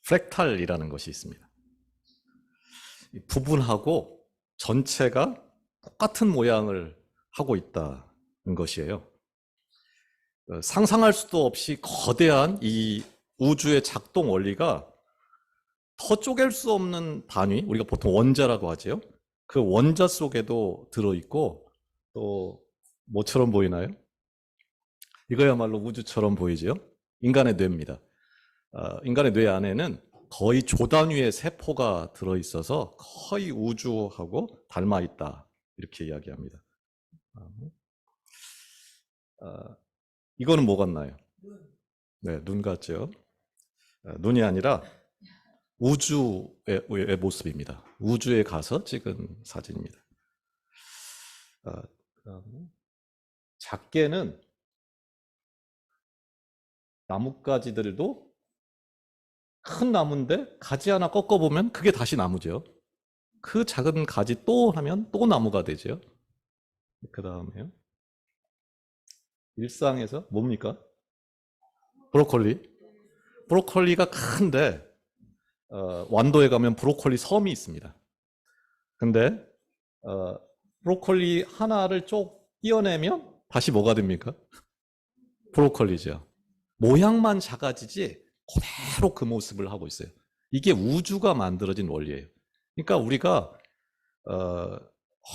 프랙탈이라는 것이 있습니다. 부분하고 전체가 똑같은 모양을 하고 있다는 것이에요. 상상할 수도 없이 거대한 이 우주의 작동 원리가 더 쪼갤 수 없는 단위, 우리가 보통 원자라고 하죠. 그 원자 속에도 들어있고, 또 뭐처럼 보이나요? 이거야말로 우주처럼 보이죠. 인간의 뇌입니다. 인간의 뇌 안에는 거의 조단위의 세포가 들어있어서 거의 우주하고 닮아 있다, 이렇게 이야기합니다. 이거는 뭐 같나요? 네, 눈 같죠. 눈이 아니라 우주의 모습입니다. 우주에 가서 찍은 사진입니다. 작게는 나뭇가지들도 큰 나무인데 가지 하나 꺾어보면 그게 다시 나무죠. 그 작은 가지 또 하면 또 나무가 되죠. 그 다음에요. 일상에서 뭡니까? 브로콜리. 브로콜리가 큰데 완도에 가면 브로콜리 섬이 있습니다. 근데 브로콜리 하나를 쪽 띄어내면 다시 뭐가 됩니까? 브로콜리죠. 모양만 작아지지 그대로 그 모습을 하고 있어요. 이게 우주가 만들어진 원리예요. 그러니까 우리가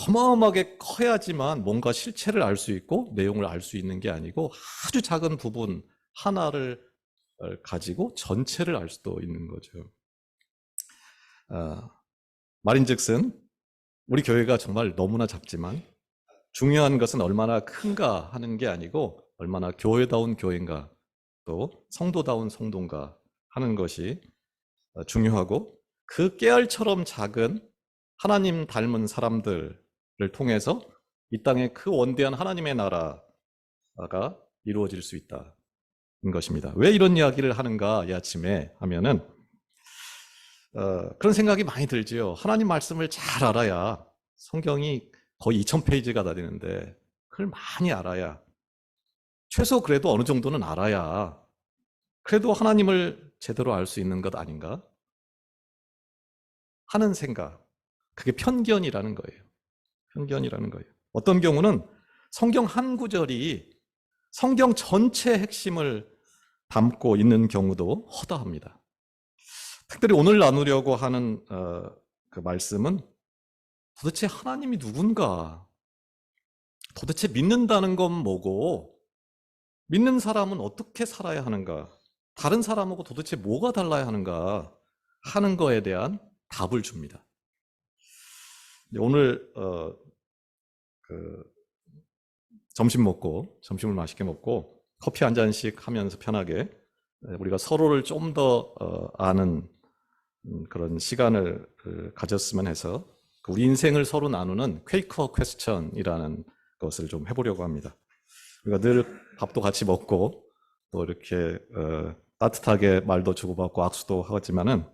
어마어마하게 커야지만 뭔가 실체를 알 수 있고 내용을 알 수 있는 게 아니고 아주 작은 부분 하나를 가지고 전체를 알 수도 있는 거죠. 말인즉슨 우리 교회가 정말 너무나 작지만 중요한 것은 얼마나 큰가 하는 게 아니고 얼마나 교회다운 교회인가, 또 성도다운 성도인가 하는 것이 중요하고, 그 깨알처럼 작은 하나님 닮은 사람들을 통해서 이 땅에 그 원대한 하나님의 나라가 이루어질 수 있다는 것입니다. 왜 이런 이야기를 하는가 이 아침에 하면은 그런 생각이 많이 들지요. 하나님 말씀을 잘 알아야, 성경이 거의 2000페이지가 다 되는데 그걸 많이 알아야, 최소 그래도 어느 정도는 알아야 그래도 하나님을 제대로 알 수 있는 것 아닌가 하는 생각, 그게 편견이라는 거예요. 편견이라는 거예요. 어떤 경우는 성경 한 구절이 성경 전체의 핵심을 담고 있는 경우도 허다합니다. 특별히 오늘 나누려고 하는 그 말씀은 도대체 하나님이 누군가, 도대체 믿는다는 건 뭐고, 믿는 사람은 어떻게 살아야 하는가, 다른 사람하고 도대체 뭐가 달라야 하는가 하는 거에 대한 답을 줍니다. 오늘 점심을 맛있게 먹고 커피 한 잔씩 하면서 편하게 우리가 서로를 좀 더 아는 그런 시간을 가졌으면 해서 우리 인생을 서로 나누는 퀘이커 퀘스천이라는 것을 좀 해보려고 합니다. 우리가 늘 밥도 같이 먹고 또 이렇게 따뜻하게 말도 주고받고 악수도 하지만은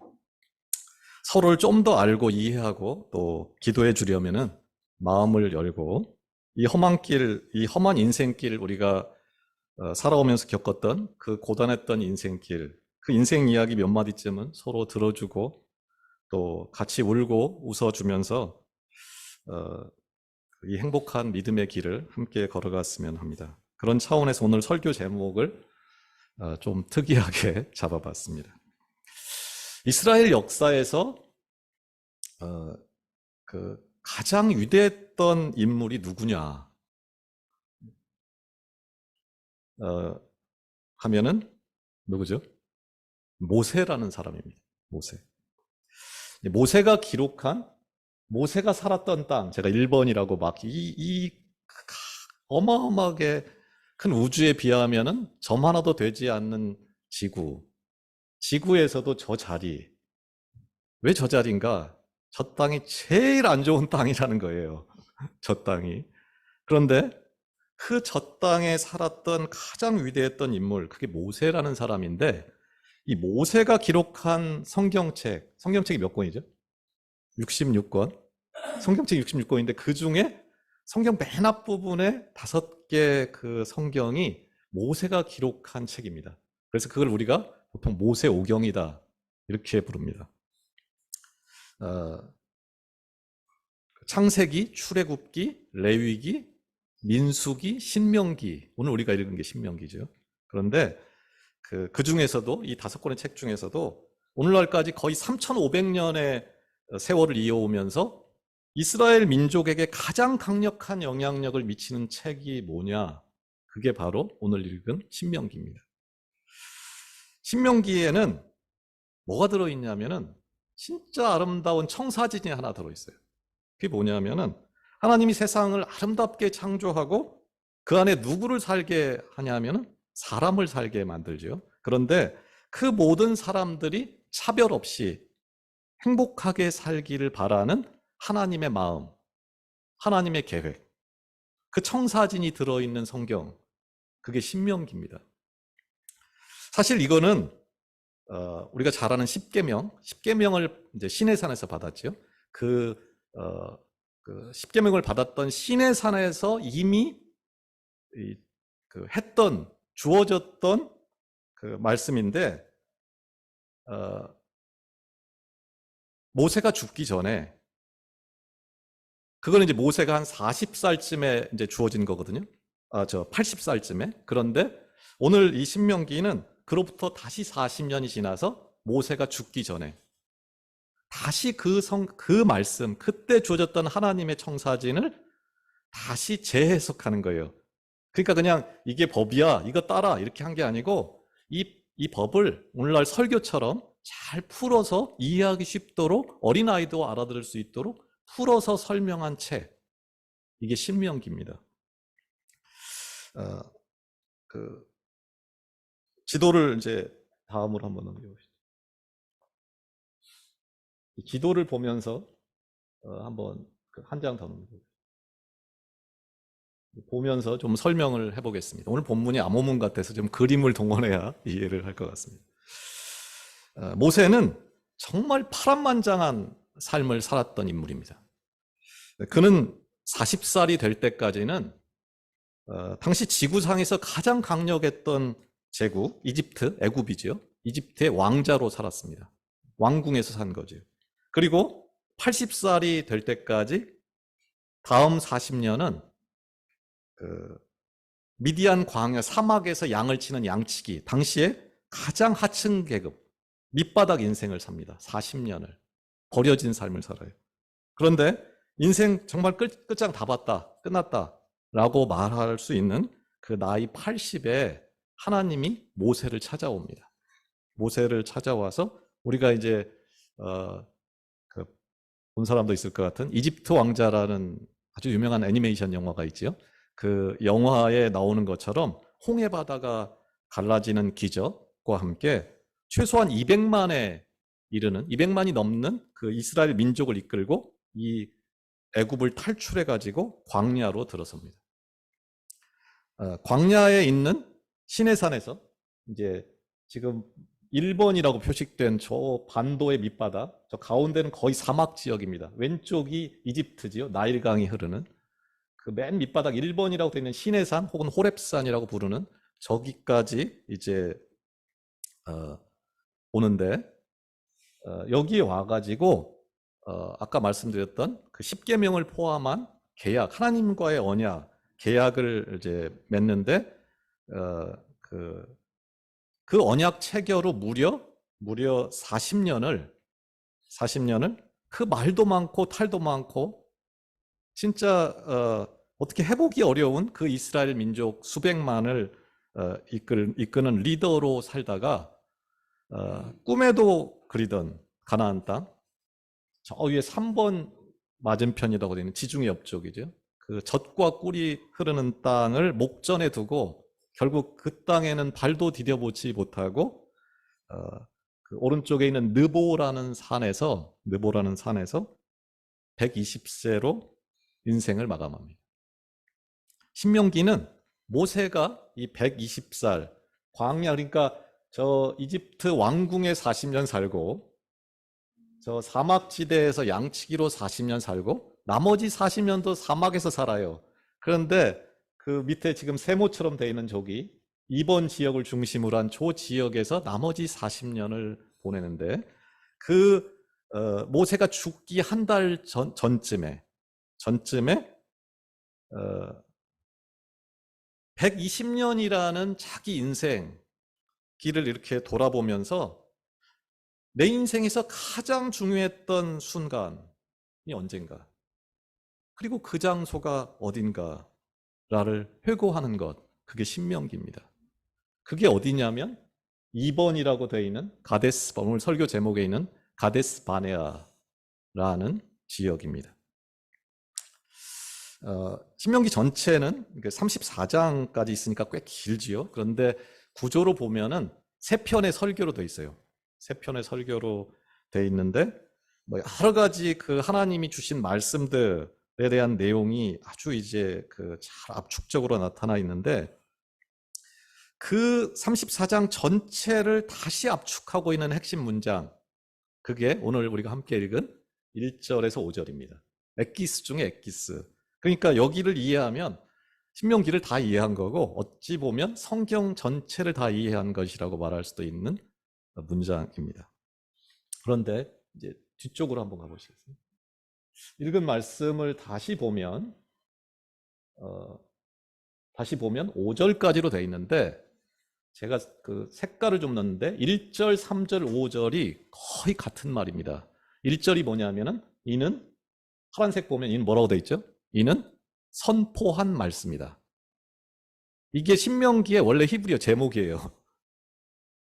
서로를 좀 더 알고 이해하고 또 기도해 주려면은 마음을 열고, 이 험한 길, 이 험한 인생길, 우리가 살아오면서 겪었던 그 고단했던 인생길, 그 인생 이야기 몇 마디쯤은 서로 들어주고 또 같이 울고 웃어주면서 이 행복한 믿음의 길을 함께 걸어갔으면 합니다. 그런 차원에서 오늘 설교 제목을 좀 특이하게 잡아봤습니다. 이스라엘 역사에서 그 가장 위대했던 인물이 누구냐 하면은 누구죠? 모세라는 사람입니다. 모세가 기록한, 모세가 살았던 땅, 제가 1번이라고 막 이 어마어마하게 큰 우주에 비하면은 점 하나도 되지 않는 지구에서도 저 자리, 왜 저 자리인가? 저 땅이 제일 안 좋은 땅이라는 거예요. 저 땅이. 그런데 그 저 땅에 살았던 가장 위대했던 인물, 그게 모세라는 사람인데, 이 모세가 기록한 성경책이 몇 권이죠? 66권. 성경책이 66권인데 그 중에 성경 맨 앞부분에 5개 그 성경이 모세가 기록한 책입니다. 그래서 그걸 우리가 보통 모세오경이다 이렇게 부릅니다. 창세기, 출애굽기, 레위기, 민수기, 신명기. 오늘 우리가 읽은 게 신명기죠. 그런데 그 중에서도 이 5권의 책 중에서도 오늘날까지 거의 3,500년의 세월을 이어오면서 이스라엘 민족에게 가장 강력한 영향력을 미치는 책이 뭐냐? 그게 바로 오늘 읽은 신명기입니다. 신명기에는 뭐가 들어있냐면은 진짜 아름다운 청사진이 하나 들어있어요. 그게 뭐냐면은 하나님이 세상을 아름답게 창조하고 그 안에 누구를 살게 하냐면은 사람을 살게 만들죠. 그런데 그 모든 사람들이 차별 없이 행복하게 살기를 바라는 하나님의 마음, 하나님의 계획, 그 청사진이 들어있는 성경, 그게 신명기입니다. 사실 이거는 우리가 잘 아는 십계명을 이제 시내산에서 받았죠. 그 십계명을 받았던 시내산에서 이미 주어졌던 그 말씀인데, 모세가 죽기 전에, 그거는 이제 모세가 한 40살쯤에 이제 주어진 거거든요. 80살쯤에. 그런데 오늘 이 신명기는 그로부터 다시 40년이 지나서 모세가 죽기 전에 다시 그 말씀, 그때 주어졌던 하나님의 청사진을 다시 재해석하는 거예요. 그러니까 그냥 이게 법이야, 이거 따라 이렇게 한 게 아니고 이 법을 오늘날 설교처럼 잘 풀어서 이해하기 쉽도록 어린아이도 알아들을 수 있도록 풀어서 설명한 책, 이게 신명기입니다. 지도를 이제 다음으로 한번 넘겨보시죠. 기도를 보면서 한번 한 장 더 넘겨보시죠. 보면서 좀 설명을 해보겠습니다. 오늘 본문이 암호문 같아서 좀 그림을 동원해야 이해를 할 것 같습니다. 모세는 정말 파란만장한 삶을 살았던 인물입니다. 그는 40살이 될 때까지는 당시 지구상에서 가장 강력했던 제국, 애굽이죠. 이집트의 왕자로 살았습니다. 왕궁에서 산 거죠. 그리고 80살이 될 때까지 다음 40년은 미디안 광야 사막에서 양을 치는 양치기, 당시에 가장 하층 계급, 밑바닥 인생을 삽니다. 40년을. 버려진 삶을 살아요. 그런데 인생 정말 끝장 다 봤다, 끝났다 라고 말할 수 있는 그 나이 80에 하나님이 모세를 찾아옵니다. 모세를 찾아와서 우리가 이제 본 사람도 있을 것 같은 이집트 왕자라는 아주 유명한 애니메이션 영화가 있지요. 그 영화에 나오는 것처럼 홍해 바다가 갈라지는 기적과 함께 최소한 200만이 넘는 그 이스라엘 민족을 이끌고 이 애굽을 탈출해 가지고 광야로 들어섭니다. 광야에 있는 시내산에서 이제 지금 1번이라고 표식된 저 반도의 밑바닥, 저 가운데는 거의 사막 지역입니다. 왼쪽이 이집트지요. 나일강이 흐르는 그 맨 밑바닥 1번이라고 되어 있는 시내산 혹은 호렙산이라고 부르는 저기까지 이제 오는데 여기에 와가지고 아까 말씀드렸던 그 십계명을 포함한 계약, 하나님과의 언약, 계약을 이제 맺는데 그 언약 체결로 무려 40년을 그 말도 많고 탈도 많고 진짜 어떻게 해보기 어려운 그 이스라엘 민족 수백만을 이끄는 리더로 살다가 꿈에도 그리던 가나안 땅, 저 위에 3번 맞은편이라고 되어 있는 지중해 옆쪽이죠. 그 젖과 꿀이 흐르는 땅을 목전에 두고 결국 그 땅에는 발도 디뎌보지 못하고 그 오른쪽에 있는 느보라는 산에서 120세로 인생을 마감합니다. 신명기는 모세가 이 120살 광야, 그러니까 저 이집트 왕궁에 40년 살고 저 사막지대에서 양치기로 40년 살고 나머지 40년도 사막에서 살아요. 그런데 그 밑에 지금 세모처럼 되어 있는 저기 2번 지역을 중심으로 한 저 지역에서 나머지 40년을 보내는데 그 모세가 죽기 한 달 전쯤에 120년이라는 자기 인생 길을 이렇게 돌아보면서 내 인생에서 가장 중요했던 순간이 언젠가, 그리고 그 장소가 어딘가를 회고하는 것, 그게 신명기입니다. 그게 어디냐면 2번이라고 되어 있는 가데스, 오늘 설교 제목에 있는 가데스 바네아라는 지역입니다. 신명기 전체는 34장까지 있으니까 꽤 길지요. 그런데 구조로 보면은 3편의 설교로 되어 있어요. 3편의 설교로 되어 있는데 뭐 여러 가지 그 하나님이 주신 말씀들에 대한 내용이 아주 이제 그 잘 압축적으로 나타나 있는데, 그 34장 전체를 다시 압축하고 있는 핵심 문장, 그게 오늘 우리가 함께 읽은 1절에서 5절입니다. 엑기스 중에 엑기스. 그러니까 여기를 이해하면 신명기를 다 이해한 거고, 어찌 보면 성경 전체를 다 이해한 것이라고 말할 수도 있는 문장입니다. 그런데 이제 뒤쪽으로 한번 가보시겠어요? 읽은 말씀을 다시 보면 5절까지로 되어 있는데, 제가 그 색깔을 좀 넣었는데 1절, 3절, 5절이 거의 같은 말입니다. 1절이 뭐냐면은 이는, 파란색 보면 이는 뭐라고 되어 있죠? 이는 선포한 말씀이다. 이게 신명기의 원래 히브리어 제목이에요.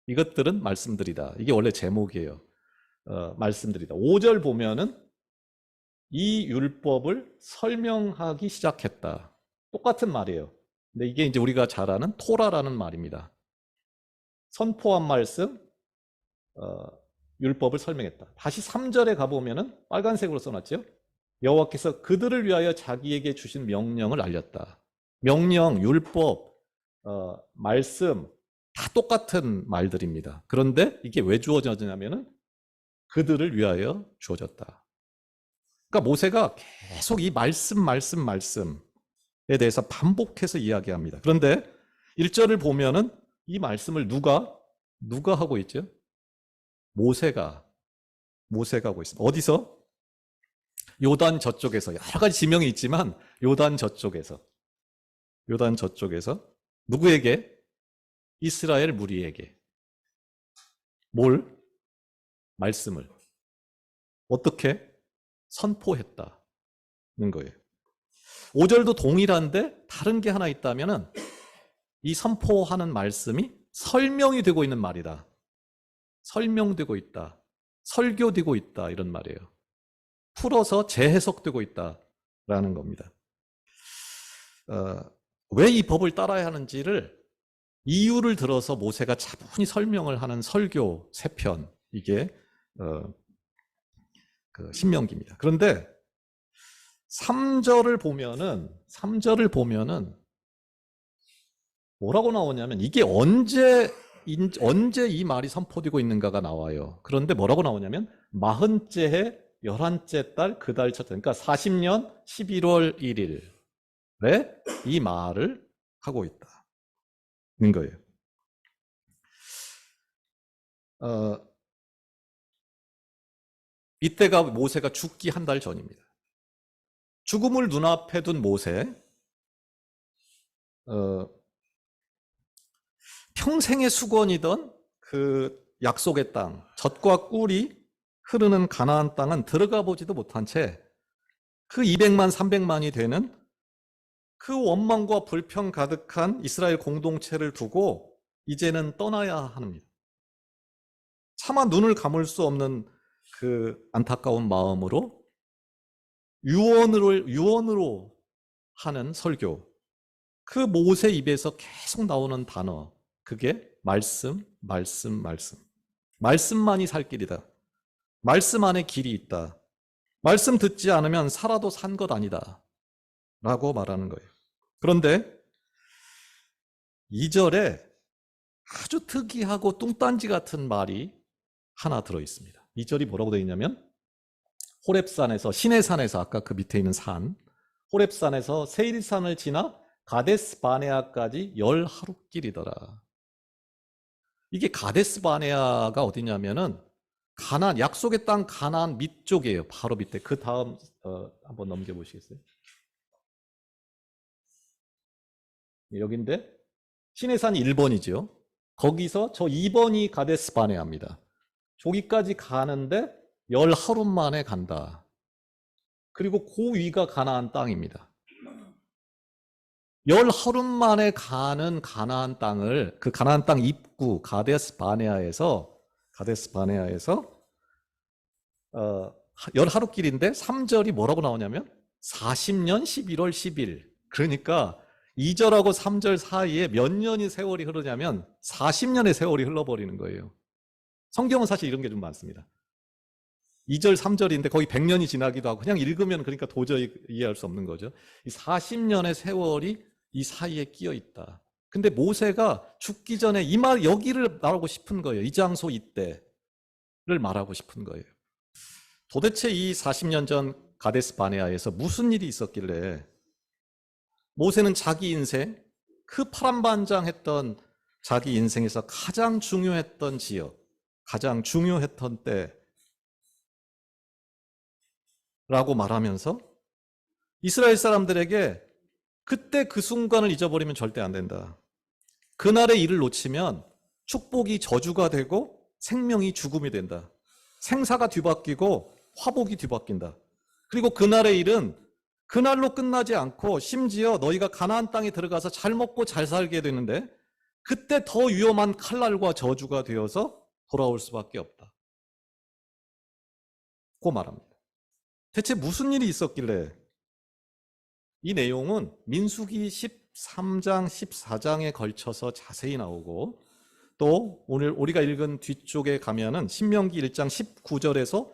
이것들은 말씀들이다. 이게 원래 제목이에요. 말씀들이다. 5절 보면은 이 율법을 설명하기 시작했다. 똑같은 말이에요. 근데 이게 이제 우리가 잘 아는 토라라는 말입니다. 선포한 말씀, 율법을 설명했다. 다시 3절에 가보면은 빨간색으로 써놨죠. 여호와께서 그들을 위하여 자기에게 주신 명령을 알렸다. 명령, 율법, 말씀 다 똑같은 말들입니다. 그런데 이게 왜 주어졌냐면은 그들을 위하여 주어졌다. 그러니까 모세가 계속 이 말씀에 대해서 반복해서 이야기합니다. 그런데 1절을 보면은 이 말씀을 누가 하고 있죠? 모세가 하고 있습니다. 어디서? 요단 저쪽에서. 여러 가지 지명이 있지만 요단 저쪽에서 누구에게? 이스라엘 무리에게. 뭘? 말씀을 어떻게? 선포했다는 거예요. 5절도 동일한데 다른 게 하나 있다면은 이 선포하는 말씀이 설명이 되고 있는 말이다. 설명되고 있다. 설교되고 있다. 이런 말이에요. 풀어서 재해석되고 있다라는 겁니다. 왜 이 법을 따라야 하는지를 이유를 들어서 모세가 차분히 설명을 하는 설교 3편, 이게 그 신명기입니다. 그런데 3절을 보면은 뭐라고 나오냐면, 이게 언제 이 말이 선포되고 있는가가 나와요. 그런데 뭐라고 나오냐면 40째 해 11째 달 그 달 첫째, 그러니까 40년 11월 1일에 이 말을 하고 있다는 거예요. 이때가 모세가 죽기 한 달 전입니다. 죽음을 눈앞에 둔 모세, 평생의 수건이던 그 약속의 땅, 젖과 꿀이 흐르는 가나안 땅은 들어가 보지도 못한 채 그 200만, 300만이 되는 그 원망과 불평 가득한 이스라엘 공동체를 두고 이제는 떠나야 합니다. 차마 눈을 감을 수 없는 그 안타까운 마음으로 유언으로 하는 설교, 그 모세 입에서 계속 나오는 단어, 그게 말씀만이 살 길이다. 말씀 안에 길이 있다. 말씀 듣지 않으면 살아도 산 것 아니다 라고 말하는 거예요. 그런데 2절에 아주 특이하고 뚱딴지 같은 말이 하나 들어있습니다. 2절이 뭐라고 되어 있냐면, 호렙산에서, 시내산에서, 아까 그 밑에 있는 산, 호렙산에서 세일산을 지나 가데스 바네아까지 10하루 길이더라. 이게 가데스 바네아가 어디냐면은 가나안, 약속의 땅 가나안 밑쪽이에요. 바로 밑에. 그 다음 한번 넘겨보시겠어요? 여긴데 시내산이 1번이죠. 거기서 저 2번이 가데스 바네아입니다. 저기까지 가는데 10하루 만에 간다. 그리고 그 위가 가나안 땅입니다. 10하루 만에 가는 가나안 땅을, 그 가나안 땅 입구 가데스 바네아에서 10하루 길인데 3절이 뭐라고 나오냐면 40년 11월 10일. 그러니까 2절하고 3절 사이에 몇 년의 세월이 흐르냐면 40년의 세월이 흘러버리는 거예요. 성경은 사실 이런 게 좀 많습니다. 2절, 3절인데 거의 100년이 지나기도 하고 그냥 읽으면 그러니까 도저히 이해할 수 없는 거죠. 이 40년의 세월이 이 사이에 끼어 있다. 근데 모세가 죽기 전에 이 말 여기를 말하고 싶은 거예요. 이 장소 이때를 말하고 싶은 거예요. 도대체 이 40년 전 가데스 바네아에서 무슨 일이 있었길래 모세는 자기 인생, 그 파란반장했던 자기 인생에서 가장 중요했던 지역, 가장 중요했던 때라고 말하면서 이스라엘 사람들에게 그때 그 순간을 잊어버리면 절대 안 된다. 그날의 일을 놓치면 축복이 저주가 되고 생명이 죽음이 된다. 생사가 뒤바뀌고 화복이 뒤바뀐다. 그리고 그날의 일은 그날로 끝나지 않고 심지어 너희가 가나안 땅에 들어가서 잘 먹고 잘 살게 되는데 그때 더 위험한 칼날과 저주가 되어서 돌아올 수밖에 없다. 고 말합니다. 대체 무슨 일이 있었길래 이 내용은 민수기 13장, 14장에 걸쳐서 자세히 나오고 또 오늘 우리가 읽은 뒤쪽에 가면은 신명기 1장 19절에서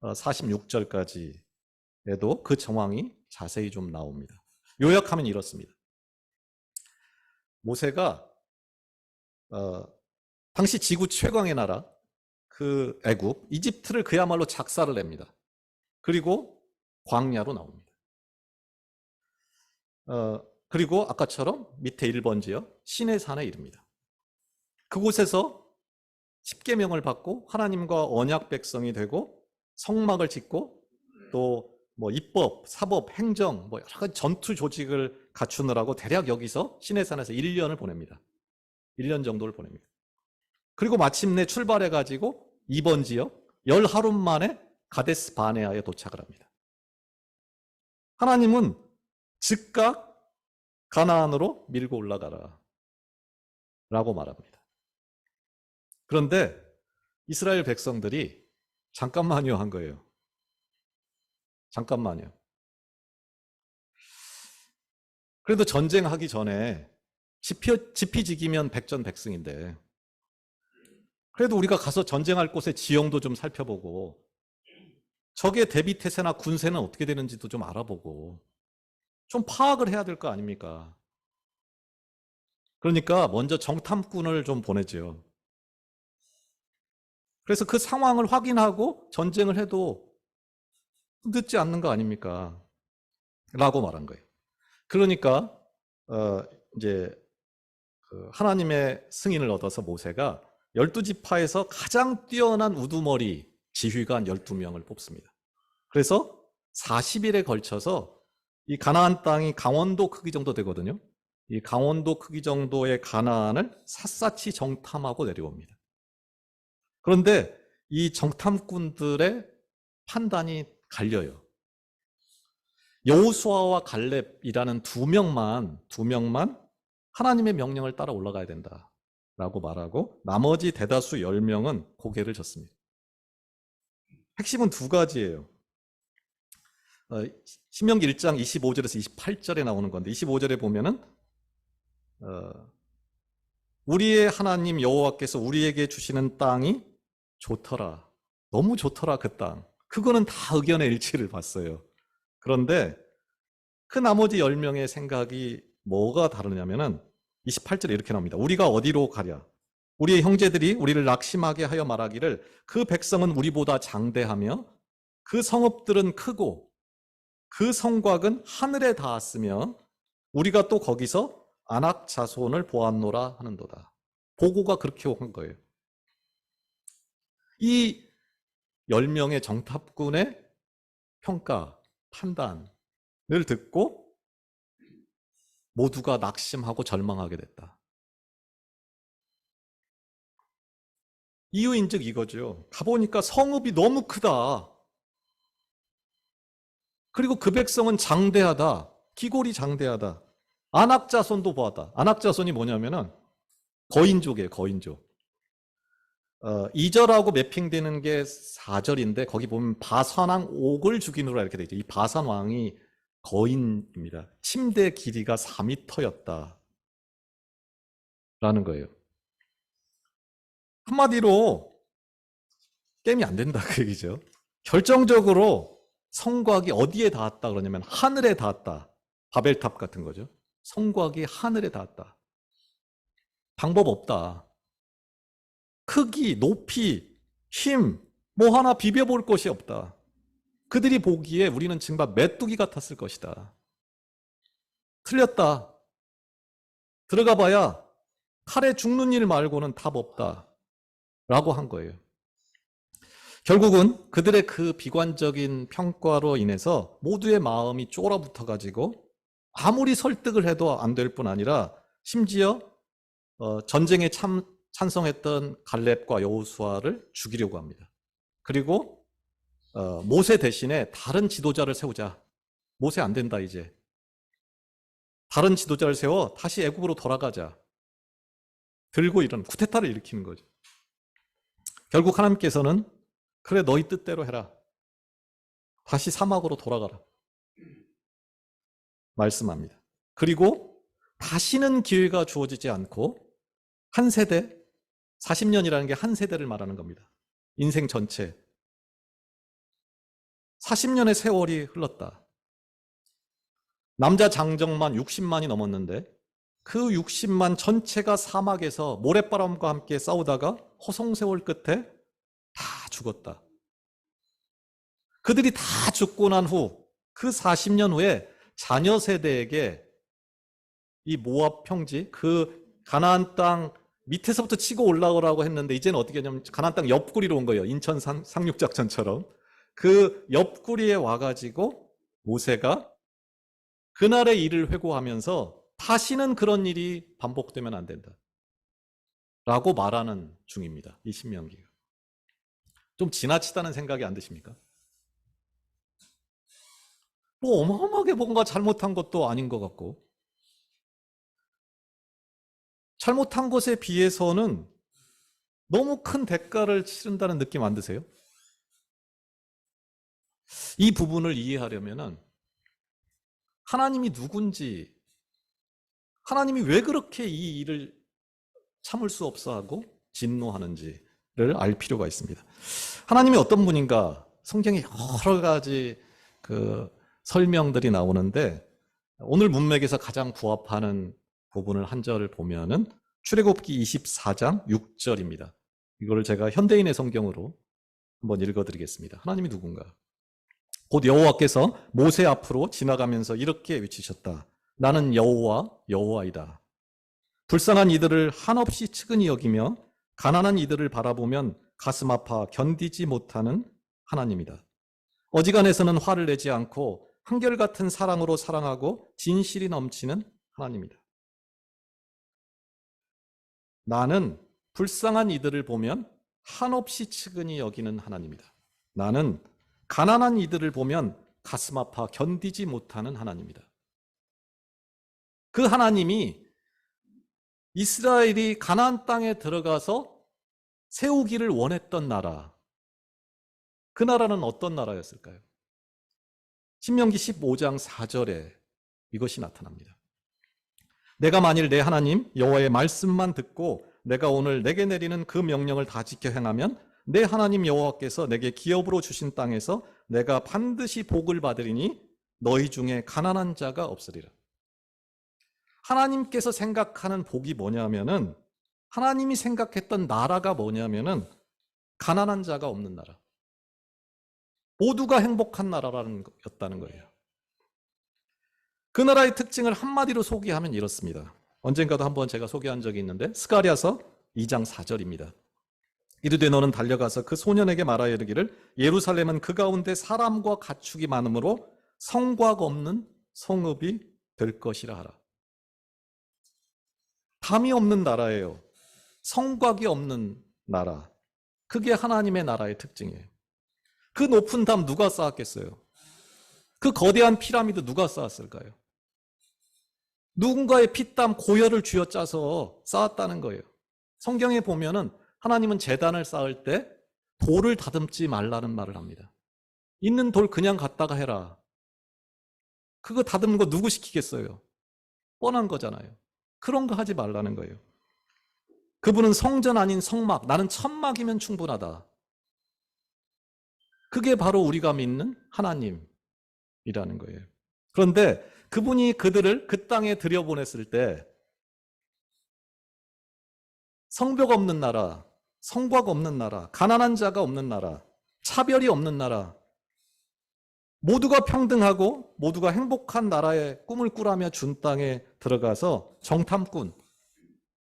46절까지에도 그 정황이 자세히 좀 나옵니다. 요약하면 이렇습니다. 모세가 당시 지구 최강의 나라 그 애굽, 이집트를 그야말로 작사를 냅니다. 그리고 광야로 나옵니다. 그리고 아까처럼 밑에 1번지요. 시내산에 이릅니다. 그곳에서 십계명을 받고 하나님과 언약 백성이 되고 성막을 짓고 또 뭐 입법, 사법, 행정 뭐 여러 가지 전투 조직을 갖추느라고 대략 여기서 시내산에서 1년을 보냅니다. 1년 정도를 보냅니다. 그리고 마침내 출발해가지고 2번 지역 10하루 만에 가데스 바네아에 도착을 합니다. 하나님은 즉각 가나안으로 밀고 올라가라 라고 말합니다. 그런데 이스라엘 백성들이 잠깐만요 한 거예요. 잠깐만요. 그래도 전쟁하기 전에 지피지기면 백전백승인데 그래도 우리가 가서 전쟁할 곳의 지형도 좀 살펴보고 적의 대비태세나 군세는 어떻게 되는지도 좀 알아보고 좀 파악을 해야 될 거 아닙니까? 그러니까 먼저 정탐꾼을 좀 보내죠. 그래서 그 상황을 확인하고 전쟁을 해도 늦지 않는 거 아닙니까? 라고 말한 거예요. 그러니까 이제 하나님의 승인을 얻어서 모세가 12지파에서 가장 뛰어난 우두머리 지휘관 12명을 뽑습니다. 그래서 40일에 걸쳐서 이 가나안 땅이 강원도 크기 정도 되거든요. 이 강원도 크기 정도의 가나안을 샅샅이 정탐하고 내려옵니다. 그런데 이 정탐꾼들의 판단이 갈려요. 여호수아와 갈렙이라는 두 명만 하나님의 명령을 따라 올라가야 된다라고 말하고 나머지 대다수 10명은 고개를 젓습니다. 핵심은 두 가지예요. 신명기 1장 25절에서 28절에 나오는 건데 25절에 보면은 우리의 하나님 여호와께서 우리에게 주시는 땅이 좋더라. 너무 좋더라 그 땅. 그거는 다 의견의 일치를 봤어요. 그런데 그 나머지 10명의 생각이 뭐가 다르냐면은 28절에 이렇게 나옵니다. 우리가 어디로 가랴? 우리의 형제들이 우리를 낙심하게 하여 말하기를 그 백성은 우리보다 장대하며 그 성읍들은 크고 그 성곽은 하늘에 닿았으며 우리가 또 거기서 아낙 자손을 보았노라 하는도다. 보고가 그렇게 한 거예요. 이 10명의 정탑군의 평가, 판단을 듣고 모두가 낙심하고 절망하게 됐다. 이유인즉 이거죠. 가보니까 성읍이 너무 크다. 그리고 그 백성은 장대하다. 기골이 장대하다. 안악자손도 보았다. 안악자손이 뭐냐면은 거인족이에요. 거인족. 2절하고 매핑되는 게 4절인데 거기 보면 바산왕 옥을 죽이느라 이렇게 되어 있죠. 이 바산왕이 거인입니다. 침대 길이가 4m였다. 라는 거예요. 한마디로 게임이 안 된다 그 얘기죠. 결정적으로 성곽이 어디에 닿았다 그러냐면 하늘에 닿았다. 바벨탑 같은 거죠. 성곽이 하늘에 닿았다. 방법 없다. 크기, 높이, 힘, 뭐 하나 비벼볼 것이 없다. 그들이 보기에 우리는 정말 메뚜기 같았을 것이다. 틀렸다. 들어가 봐야 칼에 죽는 일 말고는 답 없다. 라고 한 거예요. 결국은 그들의 그 비관적인 평가로 인해서 모두의 마음이 쫄아붙어가지고 아무리 설득을 해도 안 될 뿐 아니라 심지어 전쟁에 찬성했던 갈렙과 여호수아를 죽이려고 합니다. 그리고 모세 대신에 다른 지도자를 세우자. 모세 안 된다 이제. 다른 지도자를 세워 다시 애굽으로 돌아가자. 들고 이런 쿠데타를 일으키는 거죠. 결국 하나님께서는 그래 너희 뜻대로 해라. 다시 사막으로 돌아가라. 말씀합니다. 그리고 다시는 기회가 주어지지 않고 한 세대, 40년이라는 게 한 세대를 말하는 겁니다. 인생 전체. 40년의 세월이 흘렀다. 남자 장정만 60만이 넘었는데 그 60만 전체가 사막에서 모래바람과 함께 싸우다가 허송세월 끝에 다 죽었다. 그들이 다 죽고 난 후 그 40년 후에 자녀 세대에게 이 모압 평지, 그 가나안 땅 밑에서부터 치고 올라오라고 했는데 이제는 어떻게 하냐면 가나안 땅 옆구리로 온 거예요. 인천 상륙작전처럼. 그 옆구리에 와가지고 모세가 그날의 일을 회고하면서 다시는 그런 일이 반복되면 안 된다. 라고 말하는 중입니다. 이 신명기가. 좀 지나치다는 생각이 안 드십니까? 뭐 어마어마하게 뭔가 잘못한 것도 아닌 것 같고 잘못한 것에 비해서는 너무 큰 대가를 치른다는 느낌 안 드세요? 이 부분을 이해하려면 하나님이 누군지, 하나님이 왜 그렇게 이 일을 참을 수 없어 하고 진노하는지를 알 필요가 있습니다. 하나님이 어떤 분인가 성경에 여러 가지 그 설명들이 나오는데 오늘 문맥에서 가장 부합하는 부분을 한 절을 보면은 출애굽기 24장 6절입니다. 이거를 제가 현대인의 성경으로 한번 읽어드리겠습니다. 하나님이 누군가? 곧 여호와께서 모세 앞으로 지나가면서 이렇게 외치셨다. 나는 여호와 여호와이다. 불쌍한 이들을 한없이 측은히 여기며 가난한 이들을 바라보면 가슴 아파 견디지 못하는 하나님이다. 어지간해서는 화를 내지 않고 한결같은 사랑으로 사랑하고 진실이 넘치는 하나님이다. 나는 불쌍한 이들을 보면 한없이 측은히 여기는 하나님이다. 나는 가난한 이들을 보면 가슴 아파 견디지 못하는 하나님이다. 그 하나님이 이스라엘이 가나안 땅에 들어가서 세우기를 원했던 나라, 그 나라는 어떤 나라였을까요? 신명기 15장 4절에 이것이 나타납니다. 내가 만일 내 하나님 여호와의 말씀만 듣고 내가 오늘 내게 내리는 그 명령을 다 지켜 행하면 내 하나님 여호와께서 내게 기업으로 주신 땅에서 내가 반드시 복을 받으리니 너희 중에 가난한 자가 없으리라. 하나님께서 생각하는 복이 뭐냐면은 하나님이 생각했던 나라가 뭐냐면은 가난한 자가 없는 나라. 모두가 행복한 나라라는 거였다는 거예요. 그 나라의 특징을 한마디로 소개하면 이렇습니다. 언젠가도 한번 제가 소개한 적이 있는데 스가랴서 2장 4절입니다. 이르되 너는 달려가서 그 소년에게 말하여 이르기를 예루살렘은 그 가운데 사람과 가축이 많으므로 성곽 없는 성읍이 될 것이라 하라. 담이 없는 나라예요. 성곽이 없는 나라. 그게 하나님의 나라의 특징이에요. 그 높은 담 누가 쌓았겠어요? 그 거대한 피라미드 누가 쌓았을까요? 누군가의 피땀 고열을 쥐어짜서 쌓았다는 거예요. 성경에 보면은 하나님은 제단을 쌓을 때 돌을 다듬지 말라는 말을 합니다. 있는 돌 그냥 갖다가 해라. 그거 다듬는 거 누구 시키겠어요? 뻔한 거잖아요. 그런 거 하지 말라는 거예요. 그분은 성전 아닌 성막, 나는 천막이면 충분하다. 그게 바로 우리가 믿는 하나님이라는 거예요. 그런데 그분이 그들을 그 땅에 들여보냈을 때 성벽 없는 나라, 성곽 없는 나라, 가난한 자가 없는 나라, 차별이 없는 나라, 모두가 평등하고 모두가 행복한 나라의 꿈을 꾸라며 준 땅에 들어가서 정탐꾼,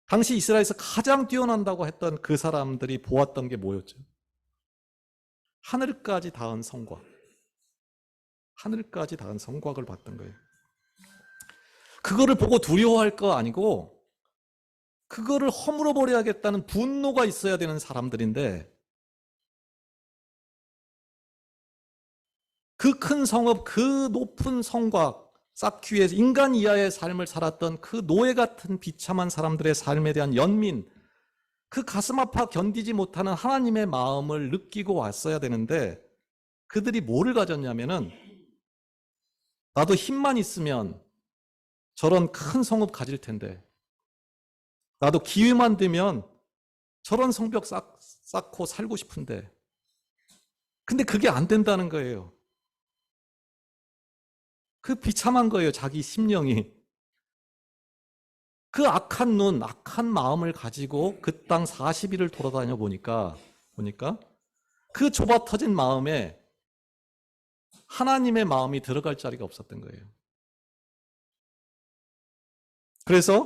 당시 이스라엘에서 가장 뛰어난다고 했던 그 사람들이 보았던 게 뭐였죠? 하늘까지 닿은 성곽. 하늘까지 닿은 성곽을 봤던 거예요. 그거를 보고 두려워할 거 아니고 그거를 허물어 버려야겠다는 분노가 있어야 되는 사람들인데 그 큰 성읍, 그 높은 성곽 쌓기 위해서 인간 이하의 삶을 살았던 그 노예 같은 비참한 사람들의 삶에 대한 연민, 그 가슴 아파 견디지 못하는 하나님의 마음을 느끼고 왔어야 되는데 그들이 뭐를 가졌냐면은 나도 힘만 있으면 저런 큰 성읍 가질 텐데 나도 기회만 되면 저런 성벽 쌓고 살고 싶은데 근데 그게 안 된다는 거예요. 그 비참한 거예요. 자기 심령이. 그 악한 눈, 악한 마음을 가지고 그 땅 40일을 돌아다녀 보니까 그 좁아 터진 마음에 하나님의 마음이 들어갈 자리가 없었던 거예요. 그래서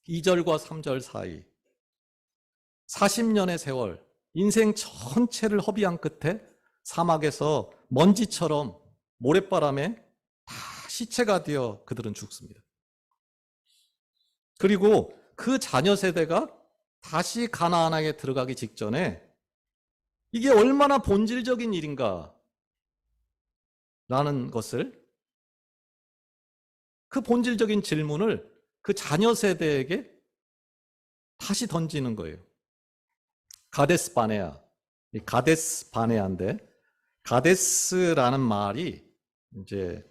2절과 3절 사이 40년의 세월, 인생 전체를 허비한 끝에 사막에서 먼지처럼 모래바람에 다 시체가 되어 그들은 죽습니다. 그리고 그 자녀 세대가 다시 가나안에 들어가기 직전에 이게 얼마나 본질적인 일인가 라는 것을 그 본질적인 질문을 그 자녀 세대에게 다시 던지는 거예요. 가데스 바네아. 가데스 바네아인데 가데스라는 말이 이제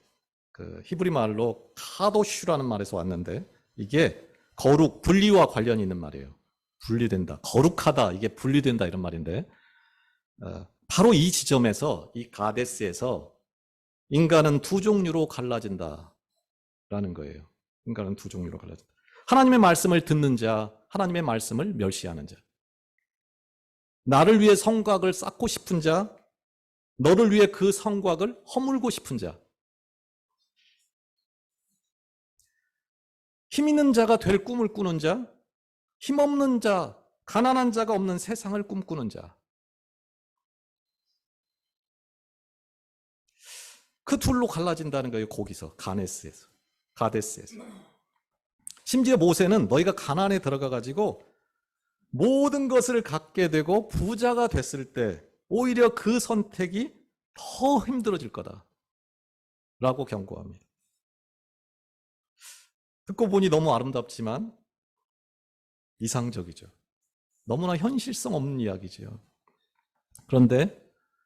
그 히브리 말로 카도슈라는 말에서 왔는데 이게 거룩, 분리와 관련이 있는 말이에요. 분리된다, 거룩하다, 이게 분리된다 이런 말인데 바로 이 지점에서 이 가데스에서 인간은 두 종류로 갈라진다라는 거예요. 인간은 두 종류로 갈라진다. 하나님의 말씀을 듣는 자, 하나님의 말씀을 멸시하는 자. 나를 위해 성곽을 쌓고 싶은 자, 너를 위해 그 성곽을 허물고 싶은 자. 힘 있는 자가 될 꿈을 꾸는 자, 힘 없는 자, 가난한 자가 없는 세상을 꿈꾸는 자. 그 둘로 갈라진다는 거예요. 거기서 가데스에서. 심지어 모세는 너희가 가나안에 들어가 가지고 모든 것을 갖게 되고 부자가 됐을 때 오히려 그 선택이 더 힘들어질 거다 라고 경고합니다. 듣고 보니 너무 아름답지만 이상적이죠. 너무나 현실성 없는 이야기죠. 그런데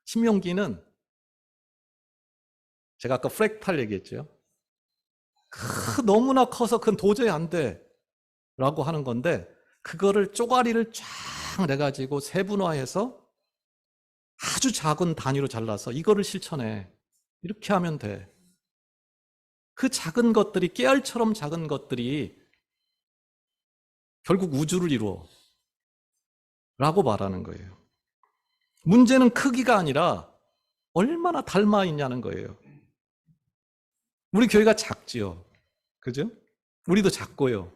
신명기는 제가 아까 프랙탈 얘기했죠. 너무나 커서 그건 도저히 안 돼 라고 하는 건데 그거를 쪼가리를 쫙 내가지고 세분화해서 아주 작은 단위로 잘라서 이거를 실천해. 이렇게 하면 돼. 그 작은 것들이, 깨알처럼 작은 것들이 결국 우주를 이루어 라고 말하는 거예요. 문제는 크기가 아니라 얼마나 닮아 있냐는 거예요. 우리 교회가 작지요. 그죠? 우리도 작고요.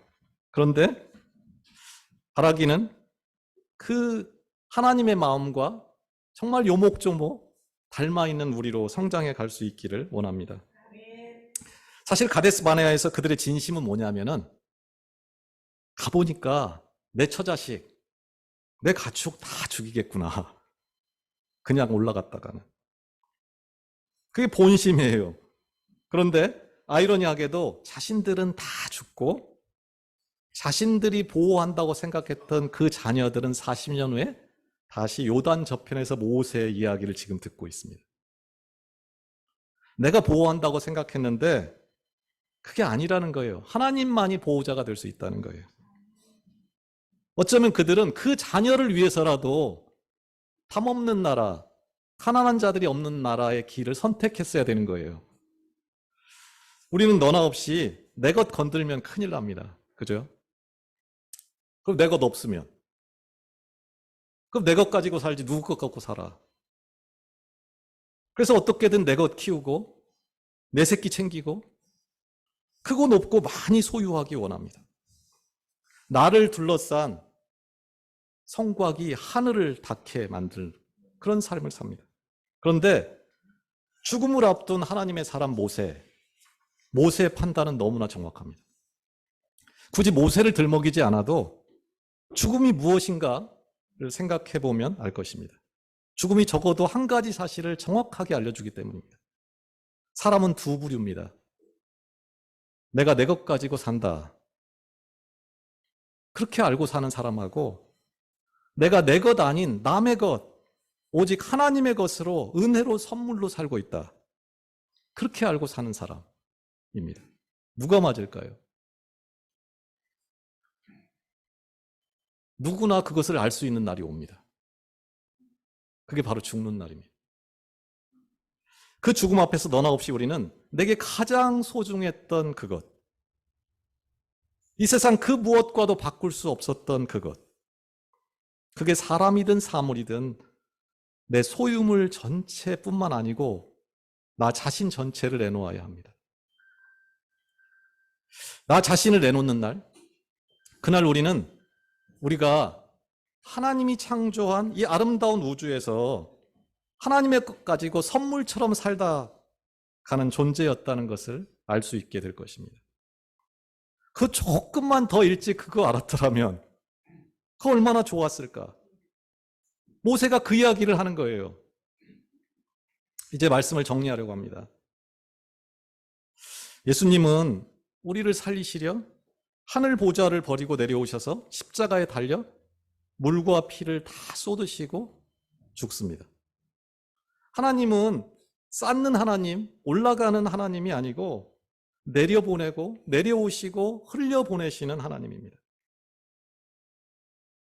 그런데 바라기는 그 하나님의 마음과 정말 요목조목 닮아 있는 우리로 성장해 갈 수 있기를 원합니다. 사실 가데스 바네아에서 그들의 진심은 뭐냐면은 가보니까 내 처자식, 내 가축 다 죽이겠구나. 그냥 올라갔다가는. 그게 본심이에요. 그런데 아이러니하게도 자신들은 다 죽고 자신들이 보호한다고 생각했던 그 자녀들은 40년 후에 다시 요단 저편에서 모세의 이야기를 지금 듣고 있습니다. 내가 보호한다고 생각했는데 그게 아니라는 거예요. 하나님만이 보호자가 될 수 있다는 거예요. 어쩌면 그들은 그 자녀를 위해서라도 담 없는 나라, 가난한 자들이 없는 나라의 길을 선택했어야 되는 거예요. 우리는 너나 없이 내 것 건들면 큰일 납니다. 그죠? 그럼 내 것 없으면. 그럼 내 것 가지고 살지 누구 것 갖고 살아. 그래서 어떻게든 내 것 키우고 내 새끼 챙기고 크고 높고 많이 소유하기 원합니다. 나를 둘러싼 성곽이 하늘을 닿게 만들 그런 삶을 삽니다. 그런데 죽음을 앞둔 하나님의 사람 모세의 판단은 너무나 정확합니다. 굳이 모세를 들먹이지 않아도 죽음이 무엇인가를 생각해 보면 알 것입니다. 죽음이 적어도 한 가지 사실을 정확하게 알려주기 때문입니다. 사람은 두 부류입니다. 내가 내 것 가지고 산다. 그렇게 알고 사는 사람하고 내가 내 것 아닌 남의 것, 오직 하나님의 것으로 은혜로 선물로 살고 있다. 그렇게 알고 사는 사람입니다. 누가 맞을까요? 누구나 그것을 알 수 있는 날이 옵니다. 그게 바로 죽는 날입니다. 그 죽음 앞에서 너나 없이 우리는 내게 가장 소중했던 그것, 이 세상 그 무엇과도 바꿀 수 없었던 그것, 그게 사람이든 사물이든 내 소유물 전체뿐만 아니고 나 자신 전체를 내놓아야 합니다. 나 자신을 내놓는 날, 그날 우리가 하나님이 창조한 이 아름다운 우주에서 하나님의 것 가지고 선물처럼 살다 가는 존재였다는 것을 알 수 있게 될 것입니다. 그 조금만 더 일찍 그거 알았더라면 그 얼마나 좋았을까. 모세가 그 이야기를 하는 거예요. 이제 말씀을 정리하려고 합니다. 예수님은 우리를 살리시려 하늘 보좌를 버리고 내려오셔서 십자가에 달려 물과 피를 다 쏟으시고 죽습니다. 하나님은 쌓는 하나님, 올라가는 하나님이 아니고 내려보내고 내려오시고 흘려보내시는 하나님입니다.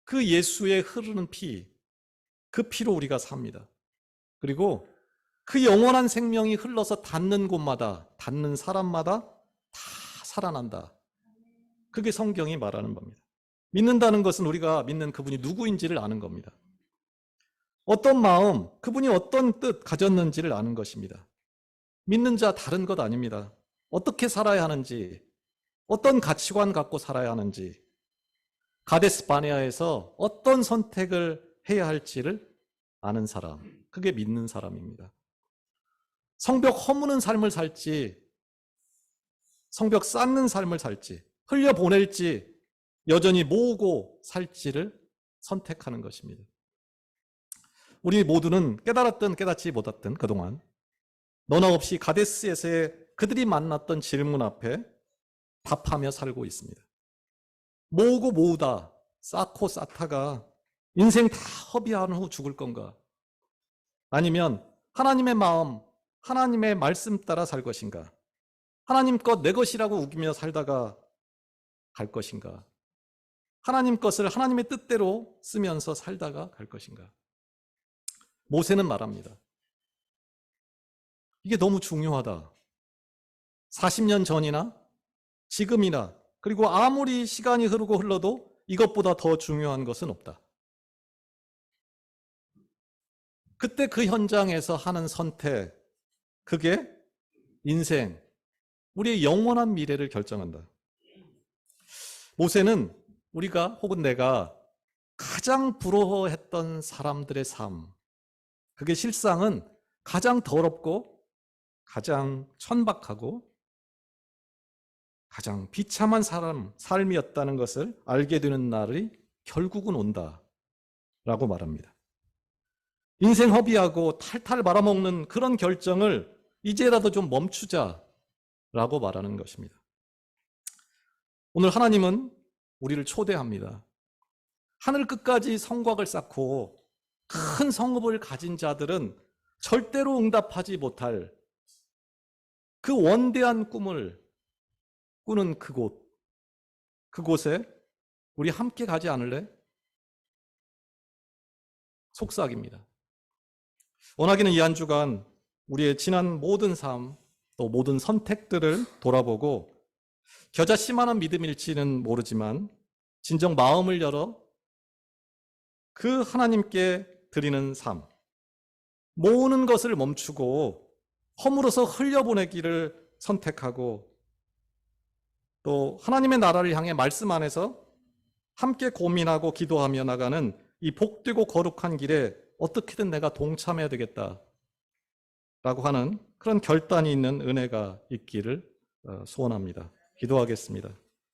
그 예수의 흐르는 피, 그 피로 우리가 삽니다. 그리고 그 영원한 생명이 흘러서 닿는 곳마다, 닿는 사람마다 다 살아난다. 그게 성경이 말하는 겁니다. 믿는다는 것은 우리가 믿는 그분이 누구인지를 아는 겁니다. 어떤 마음, 그분이 어떤 뜻 가졌는지를 아는 것입니다. 믿는 자 다른 것 아닙니다. 어떻게 살아야 하는지, 어떤 가치관 갖고 살아야 하는지, 가데스 바네아에서 어떤 선택을 해야 할지를 아는 사람, 그게 믿는 사람입니다. 성벽 허무는 삶을 살지, 성벽 쌓는 삶을 살지, 흘려보낼지, 여전히 모으고 살지를 선택하는 것입니다. 우리 모두는 깨달았든 깨닫지 못했든 그동안 너나 없이 가데스에서의 그들이 만났던 질문 앞에 답하며 살고 있습니다. 모으고 모으다, 쌓고 쌓다가 인생 다 허비한 후 죽을 건가? 아니면 하나님의 마음, 하나님의 말씀 따라 살 것인가? 하나님 것 내 것이라고 우기며 살다가 갈 것인가? 하나님 것을 하나님의 뜻대로 쓰면서 살다가 갈 것인가? 모세는 말합니다. 이게 너무 중요하다. 40년 전이나 지금이나 그리고 아무리 시간이 흐르고 흘러도 이것보다 더 중요한 것은 없다. 그때 그 현장에서 하는 선택, 그게 인생, 우리의 영원한 미래를 결정한다. 모세는 우리가 혹은 내가 가장 부러워했던 사람들의 삶, 그게 실상은 가장 더럽고 가장 천박하고 가장 비참한 삶이었다는 것을 알게 되는 날이 결국은 온다라고 말합니다. 인생 허비하고 탈탈 말아먹는 그런 결정을 이제라도 좀 멈추자라고 말하는 것입니다. 오늘 하나님은 우리를 초대합니다. 하늘 끝까지 성곽을 쌓고 큰 성읍을 가진 자들은 절대로 응답하지 못할 그 원대한 꿈을 꾸는 그곳에 우리 함께 가지 않을래? 속삭입니다. 원하기는 이 한 주간 우리의 지난 모든 삶, 또 모든 선택들을 돌아보고 겨자씨만한 믿음일지는 모르지만 진정 마음을 열어 그 하나님께 드리는 삶, 모으는 것을 멈추고 허물어서 흘려보내기를 선택하고 또 하나님의 나라를 향해 말씀 안에서 함께 고민하고 기도하며 나가는 이 복되고 거룩한 길에 어떻게든 내가 동참해야 되겠다라고 하는 그런 결단이 있는 은혜가 있기를 소원합니다. 기도하겠습니다.